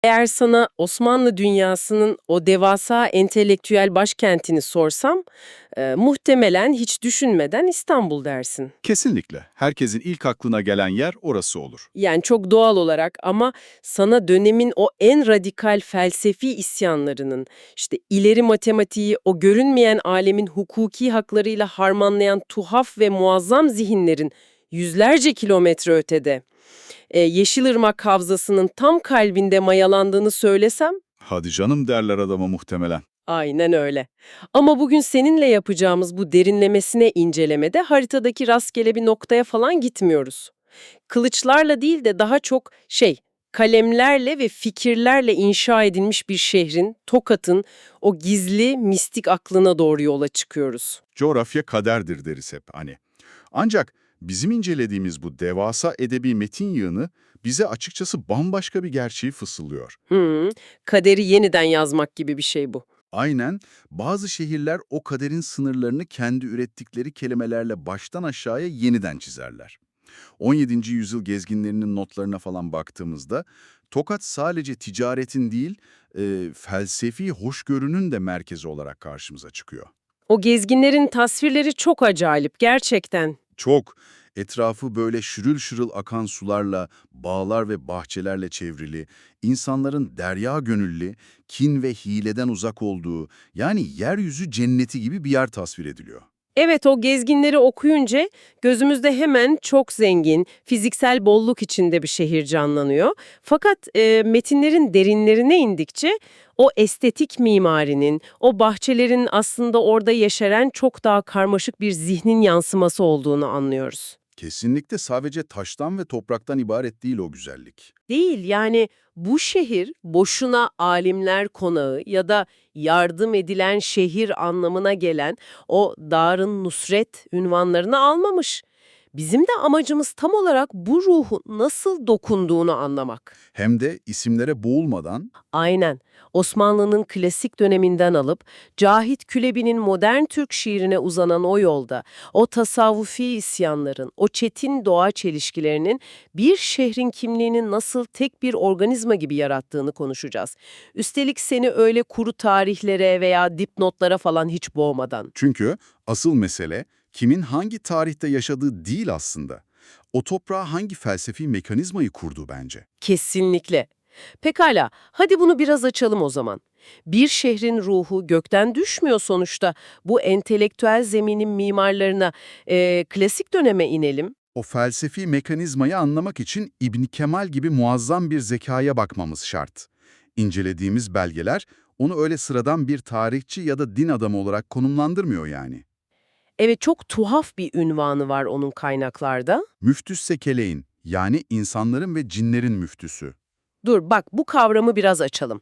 Eğer sana Osmanlı dünyasının o devasa entelektüel başkentini sorsam, muhtemelen hiç düşünmeden İstanbul dersin. Kesinlikle. Herkesin ilk aklına gelen yer orası olur. Yani çok doğal olarak ama sana dönemin o en radikal felsefi isyanlarının, işte ileri matematiği o görünmeyen alemin hukuki haklarıyla harmanlayan tuhaf ve muazzam zihinlerin yüzlerce kilometre ötede, Yeşilırmak Havzası'nın tam kalbinde mayalandığını söylesem, Hadi canım derler adama muhtemelen. aynen öyle. Ama bugün seninle yapacağımız bu derinlemesine incelemede haritadaki rastgele bir noktaya falan gitmiyoruz. Kılıçlarla değil de daha çok kalemlerle ve fikirlerle inşa edilmiş bir şehrin, Tokat'ın o gizli, mistik aklına doğru yola çıkıyoruz. Coğrafya kaderdir deriz hep hani. Ancak bizim incelediğimiz bu devasa edebi metin yığını bize açıkçası bambaşka bir gerçeği fısıldıyor. Kaderi yeniden yazmak gibi bir şey bu. Aynen, bazı şehirler o kaderin sınırlarını kendi ürettikleri kelimelerle baştan aşağıya yeniden çizerler. 17. yüzyıl gezginlerinin notlarına falan baktığımızda, Tokat sadece ticaretin değil, felsefi hoşgörünün de merkezi olarak karşımıza çıkıyor. O gezginlerin tasvirleri çok acayip gerçekten. Çok, etrafı böyle şırıl şırıl akan sularla, bağlar ve bahçelerle çevrili, insanların derya gönüllü, kin ve hileden uzak olduğu, yani yeryüzü cenneti gibi bir yer tasvir ediliyor. Evet, o gezginleri okuyunca gözümüzde hemen çok zengin, fiziksel bolluk içinde bir şehir canlanıyor. Fakat metinlerin derinlerine indikçe o estetik mimarinin, o bahçelerin aslında orada yeşeren çok daha karmaşık bir zihnin yansıması olduğunu anlıyoruz. Kesinlikle sadece taştan ve topraktan ibaret değil o güzellik. Değil yani bu şehir boşuna alimler konağı ya da yardım edilen şehir anlamına gelen o Darın Nusret ünvanlarını almamış. Bizim de amacımız tam olarak bu ruhun nasıl dokunduğunu anlamak. Hem de isimlere boğulmadan, Aynen. Osmanlı'nın klasik döneminden alıp Cahit Külebi'nin modern Türk şiirine uzanan o yolda, o tasavvufi isyanların, o çetin doğa çelişkilerinin bir şehrin kimliğini nasıl tek bir organizma gibi yarattığını konuşacağız. Üstelik seni öyle kuru tarihlere veya dipnotlara falan hiç boğmadan. çünkü asıl mesele kimin hangi tarihte yaşadığı değil aslında. O toprağa hangi felsefi mekanizmayı kurduğu bence. Kesinlikle. Pekala, hadi bunu biraz açalım o zaman. Bir şehrin ruhu gökten düşmüyor sonuçta. Bu entelektüel zeminin mimarlarına klasik döneme inelim. O felsefi mekanizmayı anlamak için İbn Kemal gibi muazzam bir zekaya bakmamız şart. İncelediğimiz belgeler onu öyle sıradan bir tarihçi ya da din adamı olarak konumlandırmıyor yani. Evet, çok tuhaf bir ünvanı var onun kaynaklarda. Müftüs Sekeleyn, yani insanların ve cinlerin müftüsü. Dur bak, bu kavramı biraz açalım.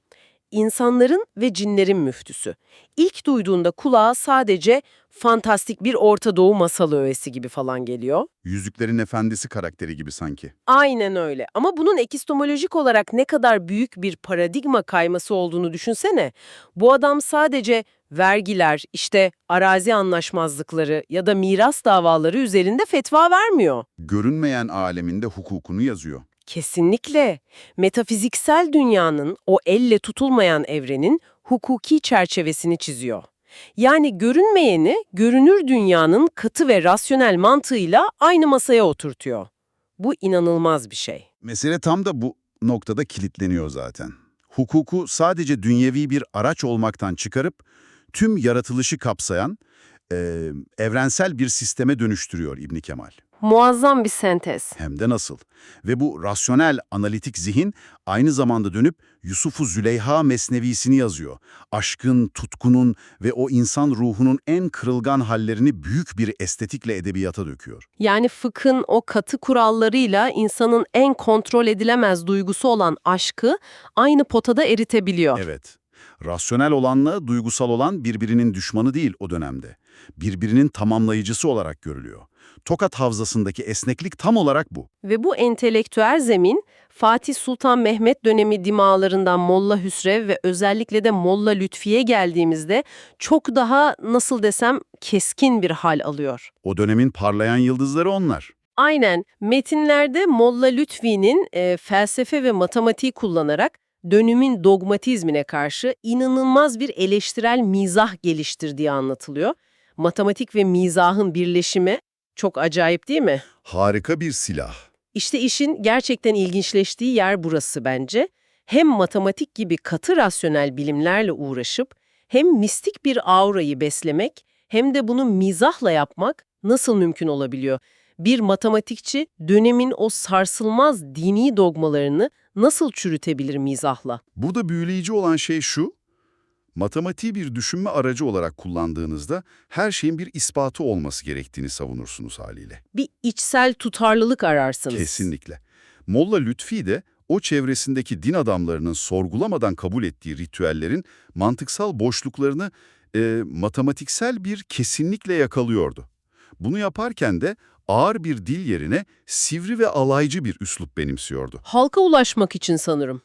İnsanların ve cinlerin müftüsü. İlk duyduğunda kulağa sadece fantastik bir Orta Doğu masalı öğesi gibi falan geliyor. Yüzüklerin Efendisi karakteri gibi sanki. Aynen öyle. Ama bunun epistemolojik olarak ne kadar büyük bir paradigma kayması olduğunu düşünsene. Bu adam sadece vergiler, işte arazi anlaşmazlıkları ya da miras davaları üzerinde fetva vermiyor. Görünmeyen aleminde hukukunu yazıyor. Kesinlikle. Metafiziksel dünyanın, o elle tutulmayan evrenin hukuki çerçevesini çiziyor. Yani görünmeyeni, görünür dünyanın katı ve rasyonel mantığıyla aynı masaya oturtuyor. Bu inanılmaz bir şey. Mesele tam da bu noktada kilitleniyor zaten. Hukuku sadece dünyevi bir araç olmaktan çıkarıp tüm yaratılışı kapsayan evrensel bir sisteme dönüştürüyor İbn Kemal. Muazzam bir sentez. Hem de nasıl. Ve bu rasyonel, analitik zihin aynı zamanda dönüp Yusuf-u Züleyha Mesnevisini yazıyor. Aşkın, tutkunun ve o insan ruhunun en kırılgan hallerini büyük bir estetikle edebiyata döküyor. Yani fıkhın o katı kurallarıyla insanın en kontrol edilemez duygusu olan aşkı aynı potada eritebiliyor. Evet, rasyonel olanla duygusal olan birbirinin düşmanı değil o dönemde. Birbirinin tamamlayıcısı olarak görülüyor. Tokat Havzası'ndaki esneklik tam olarak bu. Ve bu entelektüel zemin, Fatih Sultan Mehmet dönemi dimağlarından Molla Hüsrev ve özellikle de Molla Lütfi'ye geldiğimizde çok daha, nasıl desem, keskin bir hal alıyor. O dönemin parlayan yıldızları onlar. Aynen, metinlerde Molla Lütfi'nin felsefe ve matematiği kullanarak dönemin dogmatizmine karşı inanılmaz bir eleştirel mizah geliştirdiği anlatılıyor. Matematik ve mizahın birleşimi çok acayip değil mi? Harika bir silah. İşte işin gerçekten ilginçleştiği yer burası bence. Hem matematik gibi katı rasyonel bilimlerle uğraşıp hem mistik bir aurayı beslemek hem de bunu mizahla yapmak nasıl mümkün olabiliyor? Bir matematikçi dönemin o sarsılmaz dini dogmalarını nasıl çürütebilir mizahla? Burada büyüleyici olan şey şu: matematiği bir düşünme aracı olarak kullandığınızda her şeyin bir ispatı olması gerektiğini savunursunuz haliyle. Bir içsel tutarlılık ararsınız. Kesinlikle. Molla Lütfi de o çevresindeki din adamlarının sorgulamadan kabul ettiği ritüellerin mantıksal boşluklarını matematiksel bir kesinlikle yakalıyordu. Bunu yaparken de ağır bir dil yerine sivri ve alaycı bir üslup benimsiyordu. Halka ulaşmak için sanırım.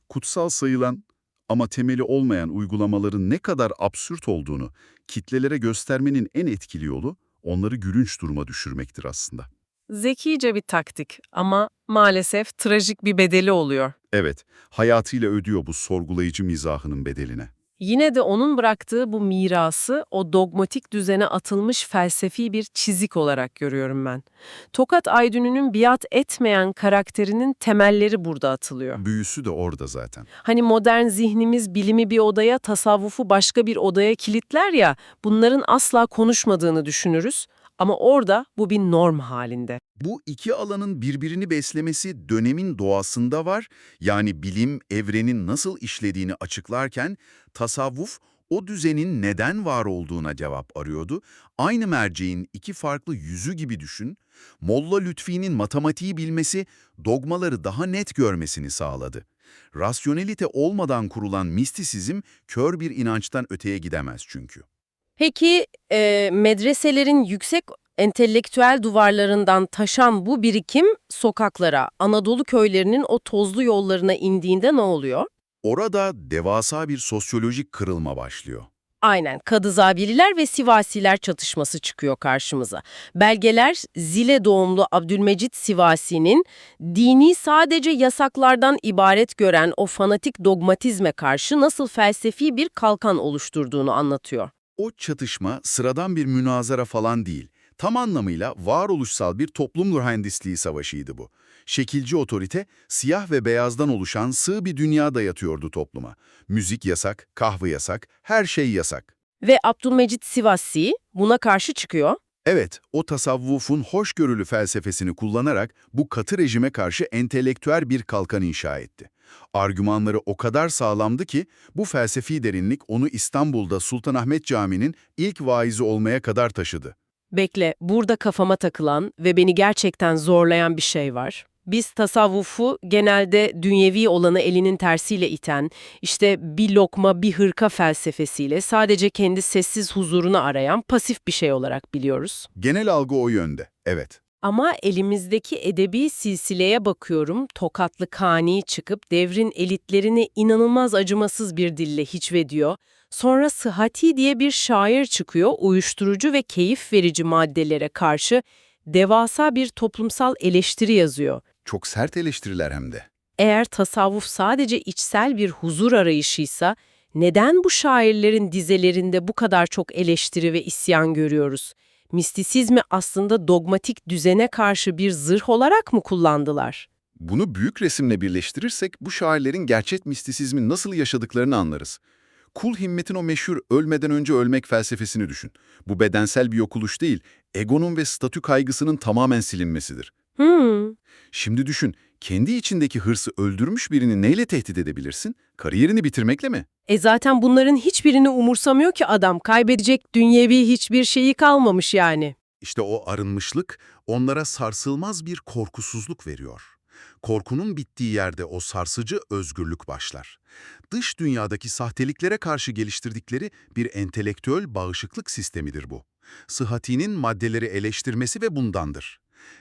Kutsal sayılan ama temeli olmayan uygulamaların ne kadar absürt olduğunu kitlelere göstermenin en etkili yolu onları gülünç duruma düşürmektir aslında. Zekice bir taktik ama maalesef trajik bir bedeli oluyor. Evet, hayatıyla ödüyor bu sorgulayıcı mizahının bedeline. Yine de onun bıraktığı bu mirası o dogmatik düzene atılmış felsefi bir çizik olarak görüyorum ben. Tokat Aydın'ın biat etmeyen karakterinin temelleri burada atılıyor. Büyüsü de orada zaten. Hani modern zihnimiz bilimi bir odaya, tasavvufu başka bir odaya kilitler ya, bunların asla konuşmadığını düşünürüz. Ama orada bu bir norm halinde. Bu iki alanın birbirini beslemesi dönemin doğasında var. Yani bilim, evrenin nasıl işlediğini açıklarken tasavvuf o düzenin neden var olduğuna cevap arıyordu. Aynı merceğin iki farklı yüzü gibi düşün. Molla Lütfi'nin matematiği bilmesi dogmaları daha net görmesini sağladı. Rasyonelite olmadan kurulan mistisizm kör bir inançtan öteye gidemez çünkü. Peki medreselerin yüksek entelektüel duvarlarından taşan bu birikim sokaklara, Anadolu köylerinin o tozlu yollarına indiğinde ne oluyor? Orada devasa bir sosyolojik kırılma başlıyor. Aynen, Kadızabililer ve Sivasiler çatışması çıkıyor karşımıza. Belgeler Zile doğumlu Abdülmecit Sivasi'nin dini sadece yasaklardan ibaret gören o fanatik dogmatizme karşı nasıl felsefi bir kalkan oluşturduğunu anlatıyor. O çatışma sıradan bir münazara falan değil. Tam anlamıyla varoluşsal bir toplum mühendisliği savaşıydı bu. Şekilci otorite, siyah ve beyazdan oluşan sığ bir dünya dayatıyordu topluma. Müzik yasak, kahve yasak, her şey yasak. Ve Abdülmecit Sivasi buna karşı çıkıyor. Evet, o tasavvufun hoşgörülü felsefesini kullanarak bu katı rejime karşı entelektüel bir kalkan inşa etti. Argümanları o kadar sağlamdı ki bu felsefi derinlik onu İstanbul'da Sultanahmet Camii'nin ilk vaizi olmaya kadar taşıdı. Bekle, burada kafama takılan ve beni gerçekten zorlayan bir şey var. Biz tasavvufu genelde dünyevi olanı elinin tersiyle iten, işte bir lokma bir hırka felsefesiyle sadece kendi sessiz huzurunu arayan pasif bir şey olarak biliyoruz. Genel algı o yönde, evet. Ama elimizdeki edebi silsileye bakıyorum, Tokatlı Kani çıkıp devrin elitlerini inanılmaz acımasız bir dille hiçvediyor. Sonra Sıhhati diye bir şair çıkıyor, uyuşturucu ve keyif verici maddelere karşı devasa bir toplumsal eleştiri yazıyor. Çok sert eleştiriler hem de. Eğer tasavvuf sadece içsel bir huzur arayışıysa, neden bu şairlerin dizelerinde bu kadar çok eleştiri ve isyan görüyoruz? Mistisizmi aslında dogmatik düzene karşı bir zırh olarak mı kullandılar? Bunu büyük resimle birleştirirsek bu şairlerin gerçek mistisizmi nasıl yaşadıklarını anlarız. Kul Himmet'in o meşhur ölmeden önce ölmek felsefesini düşün. Bu bedensel bir yok oluş değil, egonun ve statü kaygısının tamamen silinmesidir. Şimdi düşün, kendi içindeki hırsı öldürmüş birini neyle tehdit edebilirsin? Kariyerini bitirmekle mi? Zaten bunların hiçbirini umursamıyor ki adam. Kaybedecek dünyevi hiçbir şeyi kalmamış yani. İşte o arınmışlık onlara sarsılmaz bir korkusuzluk veriyor. Korkunun bittiği yerde o sarsıcı özgürlük başlar. Dış dünyadaki sahteliklere karşı geliştirdikleri bir entelektüel bağışıklık sistemidir bu. Sıhhati'nin maddeleri eleştirmesi ve bundandır.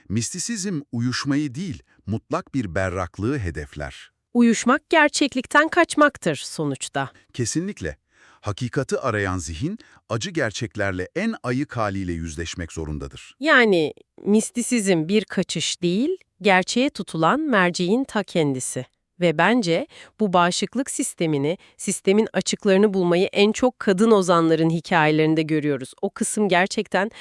Mistisizm uyuşmayı değil, mutlak bir berraklığı hedefler. Uyuşmak gerçeklikten kaçmaktır sonuçta. Kesinlikle. Hakikati arayan zihin, acı gerçeklerle en ayık haliyle yüzleşmek zorundadır. Yani mistisizm bir kaçış değil, gerçeğe tutulan merceğin ta kendisi. Ve bence bu bağışıklık sistemini, sistemin açıklarını bulmayı en çok kadın ozanların hikayelerinde görüyoruz. O kısım gerçekten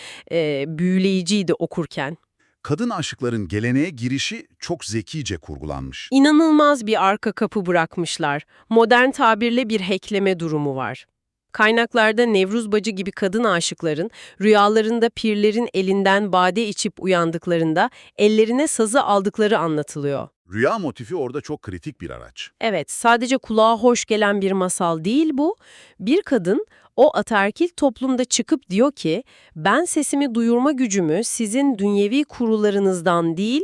büyüleyiciydi okurken. Kadın aşıkların geleneğe girişi çok zekice kurgulanmış. İnanılmaz bir arka kapı bırakmışlar. Modern tabirle bir hackleme durumu var. Kaynaklarda Nevruz Bacı gibi kadın aşıkların rüyalarında pirlerin elinden bade içip uyandıklarında ellerine sazı aldıkları anlatılıyor. Rüya motifi orada çok kritik bir araç. Evet, sadece kulağa hoş gelen bir masal değil bu. Bir kadın o ataerkil toplumda çıkıp diyor ki, ben sesimi duyurma gücümü sizin dünyevi kurularınızdan değil,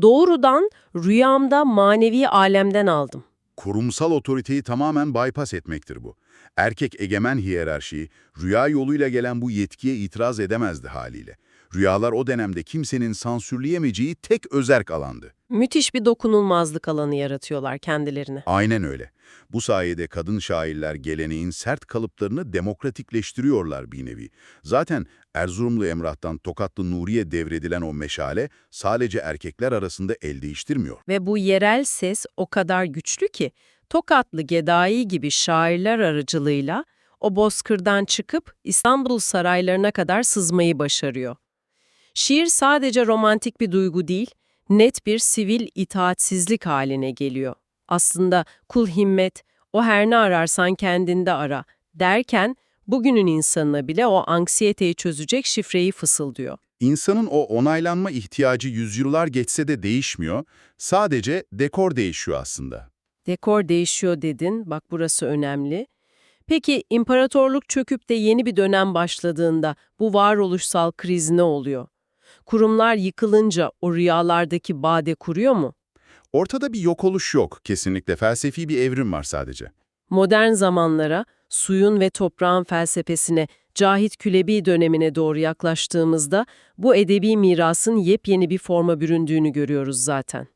doğrudan rüyamda manevi alemden aldım. Kurumsal otoriteyi tamamen bypass etmektir bu. Erkek egemen hiyerarşiyi, rüya yoluyla gelen bu yetkiye itiraz edemezdi haliyle. Rüyalar o dönemde kimsenin sansürleyemeyeceği tek özerk alandı. Müthiş bir dokunulmazlık alanı yaratıyorlar kendilerine. Aynen öyle. Bu sayede kadın şairler geleneğin sert kalıplarını demokratikleştiriyorlar bir nevi. Zaten Erzurumlu Emrah'tan Tokatlı Nuriye devredilen o meşale sadece erkekler arasında el değiştirmiyor. Ve bu yerel ses o kadar güçlü ki, Tokatlı Gedai gibi şairler aracılığıyla o bozkırdan çıkıp İstanbul saraylarına kadar sızmayı başarıyor. Şiir sadece romantik bir duygu değil, net bir sivil itaatsizlik haline geliyor. Aslında kul himmet, o her ne ararsan kendinde ara derken bugünün insanına bile o anksiyeteyi çözecek şifreyi fısıldıyor. İnsanın o onaylanma ihtiyacı yüzyıllar geçse de değişmiyor, sadece dekor değişiyor aslında. Dekor değişiyor dedin, bak burası önemli. Peki imparatorluk çöküp de yeni bir dönem başladığında bu varoluşsal kriz ne oluyor? Kurumlar yıkılınca o rüyalardaki bade kuruyor mu? Ortada bir yok oluş yok, kesinlikle felsefi bir evrim var sadece. Modern zamanlara, suyun ve toprağın felsefesine, Cahit Külebi dönemine doğru yaklaştığımızda bu edebi mirasın yepyeni bir forma büründüğünü görüyoruz zaten.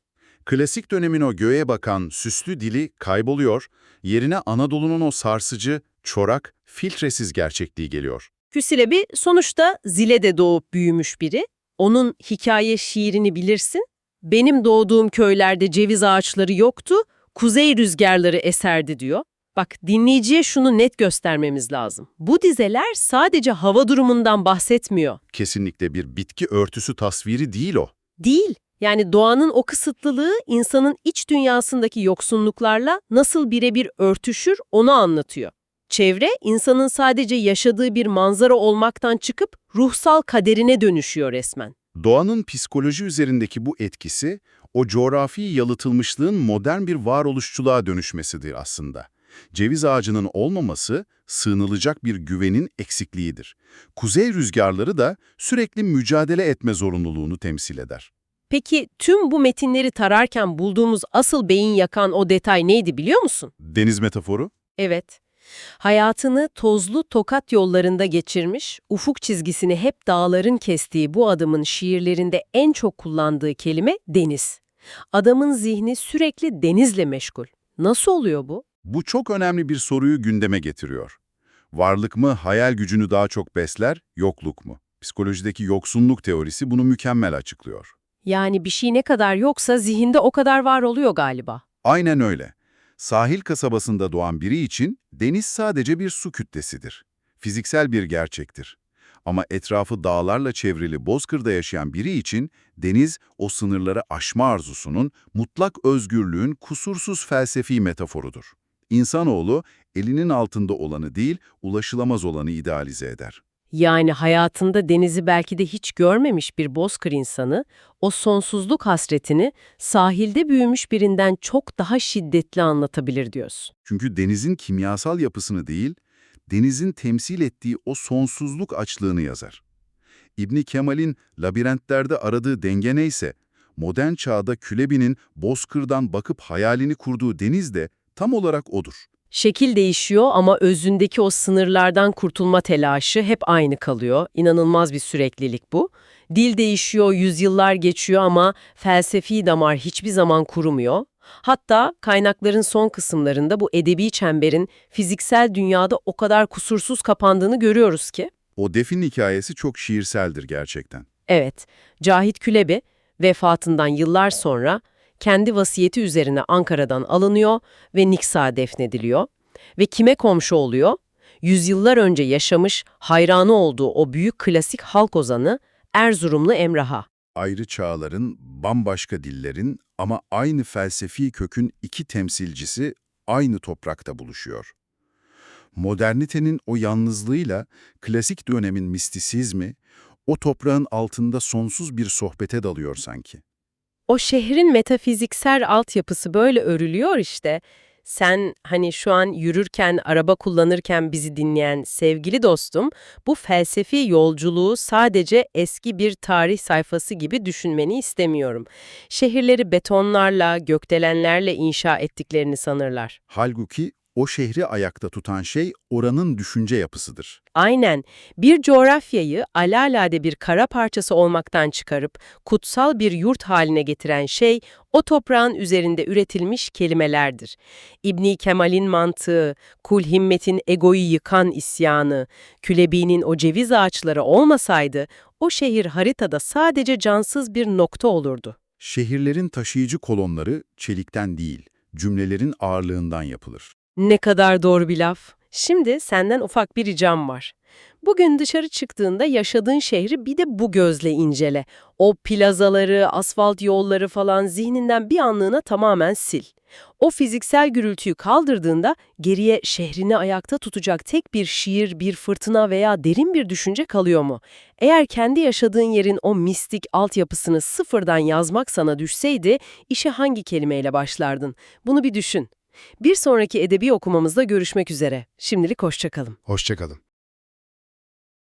Klasik dönemin o göğe bakan süslü dili kayboluyor, yerine Anadolu'nun o sarsıcı, çorak, filtresiz gerçekliği geliyor. Küsilebi sonuçta Zile'de doğup büyümüş biri. Onun hikaye şiirini bilirsin. Benim doğduğum köylerde ceviz ağaçları yoktu, kuzey rüzgarları eserdi diyor. Bak dinleyiciye şunu net göstermemiz lazım. Bu dizeler sadece hava durumundan bahsetmiyor. Kesinlikle bir bitki örtüsü tasviri değil o. Değil. Yani doğanın o kısıtlılığı insanın iç dünyasındaki yoksunluklarla nasıl birebir örtüşür onu anlatıyor. Çevre, insanın sadece yaşadığı bir manzara olmaktan çıkıp ruhsal kaderine dönüşüyor resmen. Doğanın psikoloji üzerindeki bu etkisi, o coğrafi yalıtılmışlığın modern bir varoluşçuluğa dönüşmesidir aslında. Ceviz ağacının olmaması, sığınılacak bir güvenin eksikliğidir. Kuzey rüzgarları da sürekli mücadele etme zorunluluğunu temsil eder. Peki tüm bu metinleri tararken bulduğumuz asıl beyin yakan o detay neydi biliyor musun? Deniz metaforu? Evet. Hayatını tozlu Tokat yollarında geçirmiş, ufuk çizgisini hep dağların kestiği bu adamın şiirlerinde en çok kullandığı kelime deniz. Adamın zihni sürekli denizle meşgul. Nasıl oluyor bu? Bu çok önemli bir soruyu gündeme getiriyor. Varlık mı hayal gücünü daha çok besler, yokluk mu? Psikolojideki yoksunluk teorisi bunu mükemmel açıklıyor. Yani bir şey ne kadar yoksa zihinde o kadar var oluyor galiba. Aynen öyle. Sahil kasabasında doğan biri için deniz sadece bir su kütlesidir. Fiziksel bir gerçektir. Ama etrafı dağlarla çevrili Bozkır'da yaşayan biri için deniz o sınırları aşma arzusunun, mutlak özgürlüğün kusursuz felsefi metaforudur. İnsanoğlu elinin altında olanı değil, ulaşılamaz olanı idealize eder. Yani hayatında denizi belki de hiç görmemiş bir bozkır insanı, o sonsuzluk hasretini sahilde büyümüş birinden çok daha şiddetli anlatabilir diyorsun. Çünkü denizin kimyasal yapısını değil, denizin temsil ettiği o sonsuzluk açlığını yazar. İbn Kemal'in labirentlerde aradığı denge neyse, modern çağda Külebi'nin Bozkır'dan bakıp hayalini kurduğu deniz de tam olarak odur. Şekil değişiyor ama özündeki o sınırlardan kurtulma telaşı hep aynı kalıyor. İnanılmaz bir süreklilik bu. Dil değişiyor, yüzyıllar geçiyor ama felsefi damar hiçbir zaman kurumuyor. Hatta kaynakların son kısımlarında bu edebi çemberin fiziksel dünyada o kadar kusursuz kapandığını görüyoruz ki. O defin hikayesi çok şiirseldir gerçekten. Evet, Cahit Külebi vefatından yıllar sonra kendi vasiyeti üzerine Ankara'dan alınıyor ve Niksa'ya defnediliyor. Ve kime komşu oluyor? Yüzyıllar önce yaşamış, hayranı olduğu o büyük klasik halk ozanı Erzurumlu Emrah'a. Ayrı çağların, bambaşka dillerin ama aynı felsefi kökün iki temsilcisi aynı toprakta buluşuyor. Modernitenin o yalnızlığıyla klasik dönemin mistisizmi, o toprağın altında sonsuz bir sohbete dalıyor sanki. O şehrin metafiziksel altyapısı böyle örülüyor işte. Sen hani şu an yürürken, araba kullanırken bizi dinleyen sevgili dostum, bu felsefi yolculuğu sadece eski bir tarih sayfası gibi düşünmeni istemiyorum. Şehirleri betonlarla, gökdelenlerle inşa ettiklerini sanırlar. Halbuki o şehri ayakta tutan şey oranın düşünce yapısıdır. Aynen, bir coğrafyayı alelade bir kara parçası olmaktan çıkarıp kutsal bir yurt haline getiren şey o toprağın üzerinde üretilmiş kelimelerdir. İbni Kemal'in mantığı, Kul Himmet'in egoyu yıkan isyanı, Külebi'nin o ceviz ağaçları olmasaydı o şehir haritada sadece cansız bir nokta olurdu. Şehirlerin taşıyıcı kolonları çelikten değil, cümlelerin ağırlığından yapılır. Ne kadar doğru bir laf. Şimdi senden ufak bir ricam var. Bugün dışarı çıktığında yaşadığın şehri bir de bu gözle incele. O plazaları, asfalt yolları falan zihninden bir anlığına tamamen sil. O fiziksel gürültüyü kaldırdığında geriye şehrini ayakta tutacak tek bir şiir, bir fırtına veya derin bir düşünce kalıyor mu? Eğer kendi yaşadığın yerin o mistik altyapısını sıfırdan yazmak sana düşseydi, işe hangi kelimeyle başlardın? Bunu bir düşün. Bir sonraki edebi okumamızda görüşmek üzere. Şimdilik hoşça kalın. Hoşça kalın.